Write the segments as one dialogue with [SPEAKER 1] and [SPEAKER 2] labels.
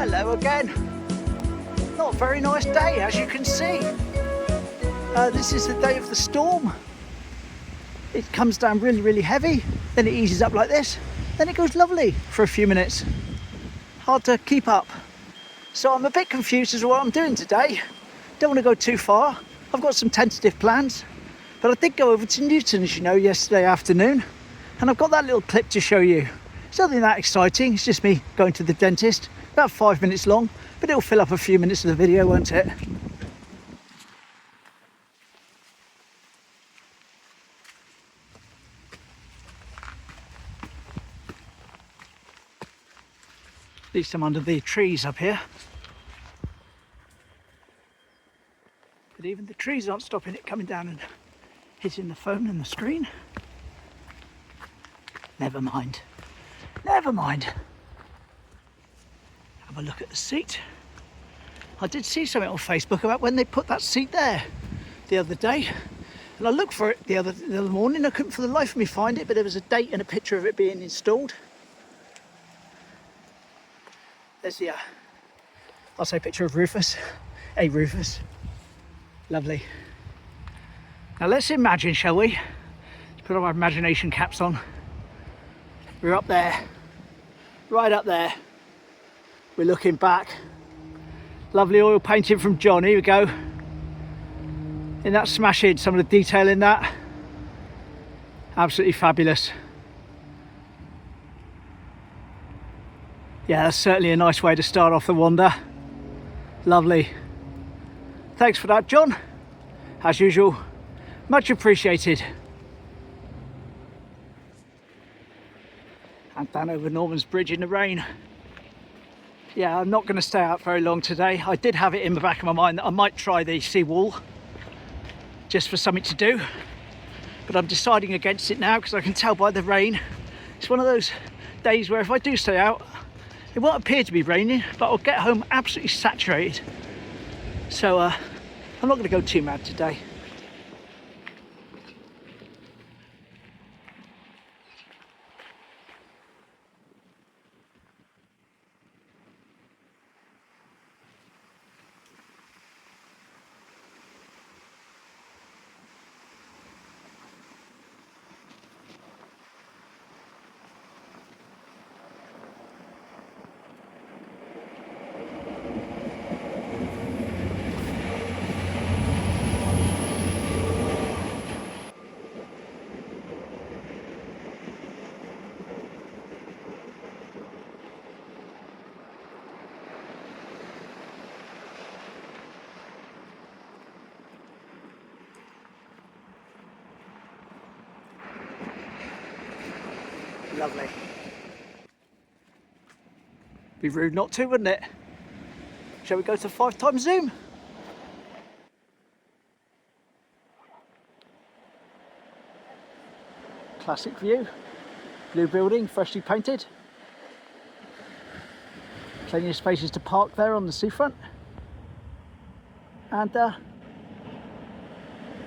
[SPEAKER 1] Hello again. Not a very nice day, as you can see. This is the day of the storm. It comes down really, really heavy, then it eases up like this, then it goes lovely for a few minutes. Hard to keep up. So I'm a bit confused as to what I'm doing today. Don't want to go too far. I've got some tentative plans, but I did go over to Newton, as you know, yesterday afternoon, and I've got that little clip to show you. It's nothing that exciting, it's just me going to the dentist, about 5 minutes long, but it'll fill up a few minutes of the video, won't it? At least I'm under the trees up here. But even the trees aren't stopping it coming down and hitting the phone and the screen. Never mind. Never mind. Have a look at the seat. I did see something on Facebook about when they put that seat there the other day. And I looked for it the other morning. I couldn't for the life of me find it, but there was a date and a picture of it being installed. There's the, I'll say picture of Rufus. Hey Rufus. Lovely. Now let's imagine, shall we? Let's put our imagination caps on. We're up there, right up there. We're looking back. Lovely oil painting from John, here we go. Isn't that smashing? Some of the detail in that. Absolutely fabulous. Yeah, that's certainly a nice way to start off the wander. Lovely. Thanks for that, John. As usual, much appreciated. And down over Norman's Bridge in the rain. Yeah, I'm not going to stay out very long today. I did have it in the back of my mind that I might try the seawall just for something to do, but I'm deciding against it now because I can tell by the rain. It's one of those days where if I do stay out, it won't appear to be raining, but I'll get home absolutely saturated. So I'm not going to go too mad today. Lovely. Be rude not to, wouldn't it? Shall we go to 5 times zoom? Classic view. Blue building, freshly painted. Plenty of spaces to park there on the seafront. And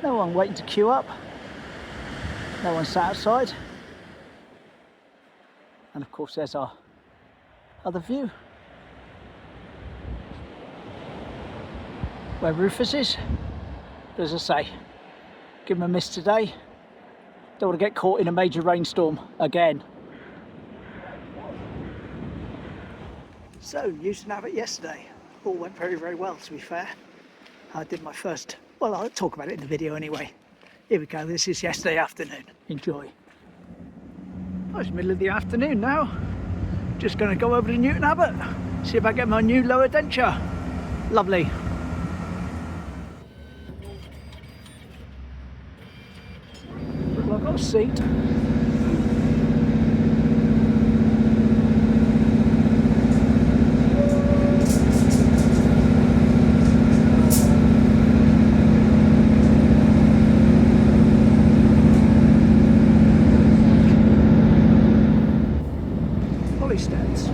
[SPEAKER 1] no one waiting to queue up. No one sat outside. And of course there's our other view, where Rufus is. But as I say, give him a miss today. Don't want to get caught in a major rainstorm again. So, Newton Abbot yesterday. All went very, very well, to be fair. I did my first, well, I'll talk about it in the video anyway. Here we go, this is yesterday afternoon. Enjoy. Oh, it's middle of the afternoon now. Just going to go over to Newton Abbot, see if I get my new lower denture. Lovely. Look like I've got a seat. Steps.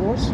[SPEAKER 1] was.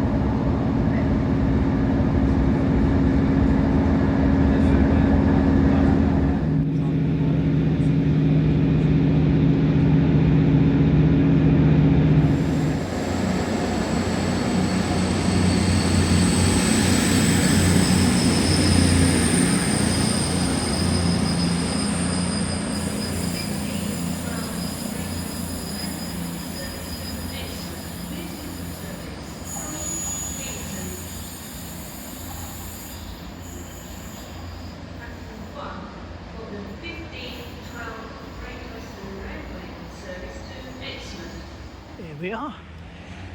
[SPEAKER 1] Here we are,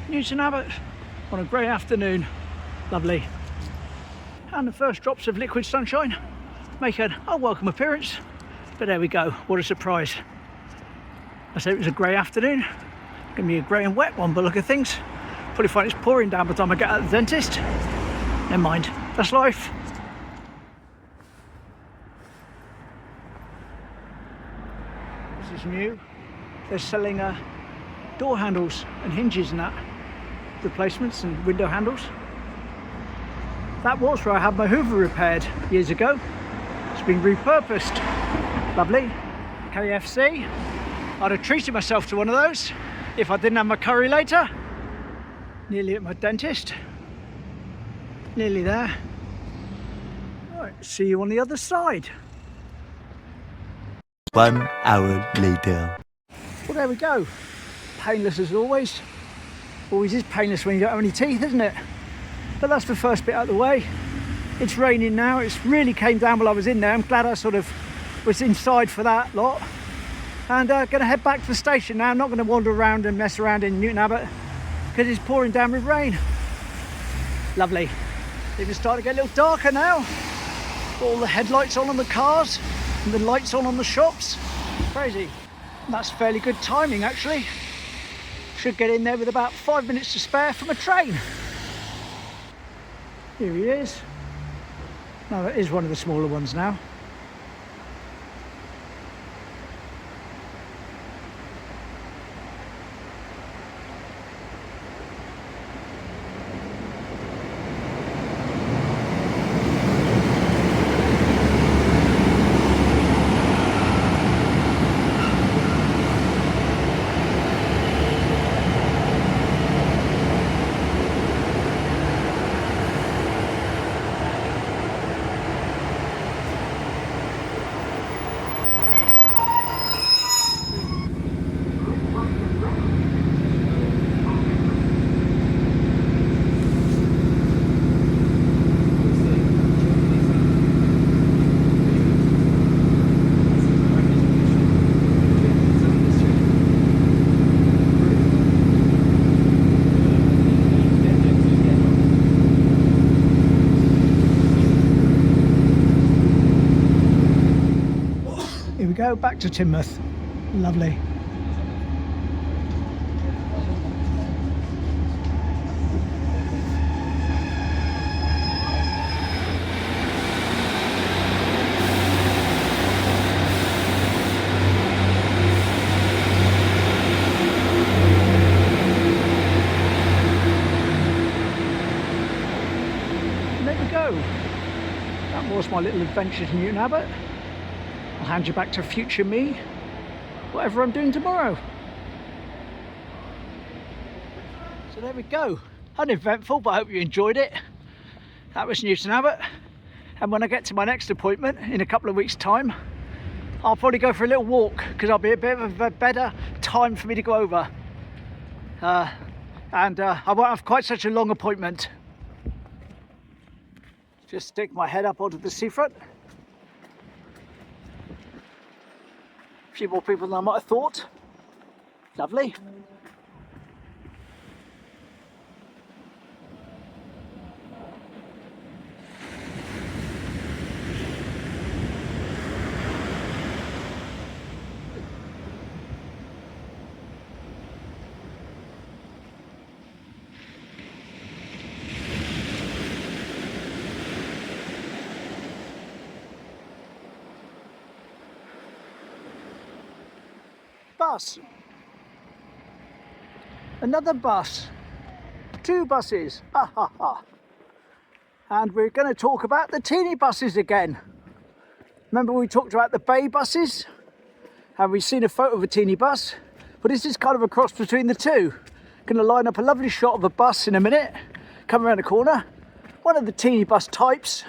[SPEAKER 1] Newton Abbot on a grey afternoon. Lovely. And the first drops of liquid sunshine make an unwelcome appearance, but there we go, what a surprise. I said it was a grey afternoon, gonna be a grey and wet one, but look at things. Probably find it's pouring down by the time I get out of the dentist. Never mind, that's life. This is new. They're selling door handles and hinges and that, replacements and window handles. That was where I had my Hoover repaired years ago. It's been repurposed. Lovely. KFC. I'd have treated myself to one of those if I didn't have my curry later. Nearly at my dentist. Nearly there. Right, see you on the other side.
[SPEAKER 2] 1 hour later.
[SPEAKER 1] Well, there we go. Painless as always. Always is painless when you don't have any teeth, isn't it? But that's the first bit out of the way. It's raining now. It's really came down while I was in there. I'm glad I sort of was inside for that lot. And going to head back to the station now. I'm not going to wander around and mess around in Newton Abbot because it's pouring down with rain. Lovely. Even starting to get a little darker now. Got all the headlights on the cars and the lights on the shops. Crazy. That's fairly good timing actually. Should get in there with about 5 minutes to spare from a train. Here he is. Now that is one of the smaller ones now. Here we go, back to Teignmouth. Lovely. There we go. That was my little adventure to Newton Abbot. I'll hand you back to future me, whatever I'm doing tomorrow. So there we go. Uneventful, but I hope you enjoyed it. That was Newton Abbot. And when I get to my next appointment in a couple of weeks' time, I'll probably go for a little walk because I'll be a bit of a better time for me to go over. I won't have quite such a long appointment. Just stick my head up onto the seafront. A few more people than I might have thought. Lovely. Bus. Another bus. 2 buses. Ha ha ha. And we're going to talk about the teeny buses again. Remember we talked about the bay buses? And we've seen a photo of a teeny bus, but this is kind of a cross between the two. Going to line up a lovely shot of a bus in a minute, come around the corner. One of the teeny bus types,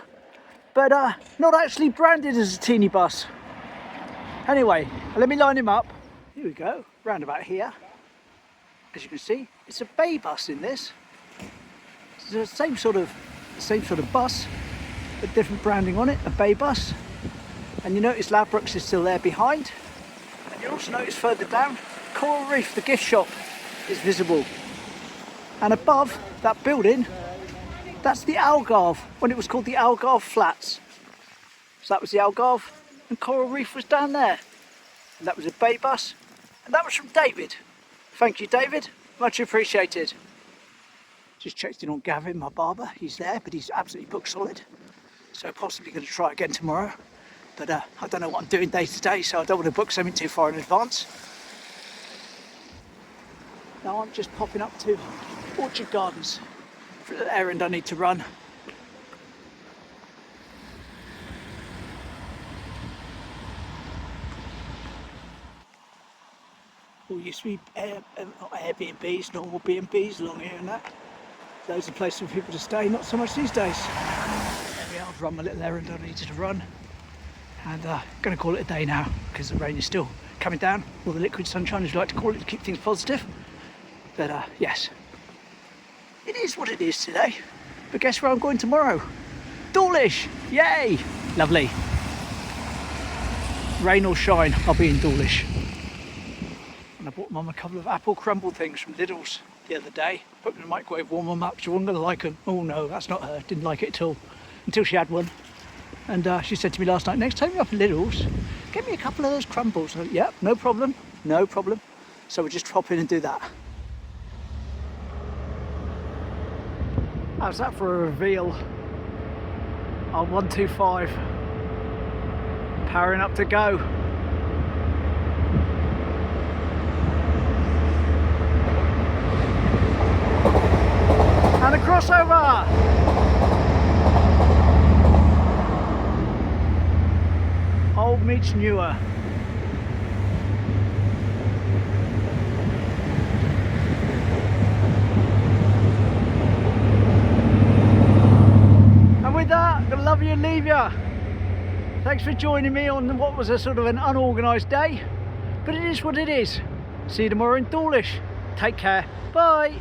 [SPEAKER 1] but not actually branded as a teeny bus. Anyway, let me line him up. Here we go, round about here. As you can see, it's a bay bus in this. It's the same sort of bus, but different branding on it, a bay bus. And you notice Ladbrokes is still there behind. And you also notice further down, Coral Reef, the gift shop, is visible. And above that building, that's the Algarve, when it was called the Algarve Flats. So that was the Algarve, and Coral Reef was down there. And that was a bay bus, and that was from David. Thank you, David, much appreciated. Just checked in on Gavin, my barber. He's there, but he's absolutely booked solid. So possibly going to try again tomorrow. But I don't know what I'm doing day to day, so I don't want to book something too far in advance. Now I'm just popping up to Orchard Gardens for an errand I need to run. All used to be not Airbnbs, normal B&Bs along here and that. Those are places for people to stay, not so much these days. There we are, I've run my little errand I needed to run. And going to call it a day now, because the rain is still coming down, or the liquid sunshine as you like to call it, to keep things positive. But yes, it is what it is today. But guess where I'm going tomorrow? Dawlish! Yay! Lovely. Rain or shine, I'll be in Dawlish. And I bought Mum a couple of apple crumble things from Lidl's the other day. Put them in the microwave, warm them up. She wasn't going to like them. Oh no, that's not her. Didn't like it at all. Until she had one. And she said to me last night, next time you're up at Lidl's, get me a couple of those crumbles. I went, yep, no problem, no problem. So we'll just drop in and do that. How's that for a reveal? On 125. Powering up to go. And a crossover! Old meets newer. And with that, I'm gonna love you and leave you. Thanks for joining me on what was a sort of an unorganised day, but it is what it is. See you tomorrow in Dawlish. Take care. Bye.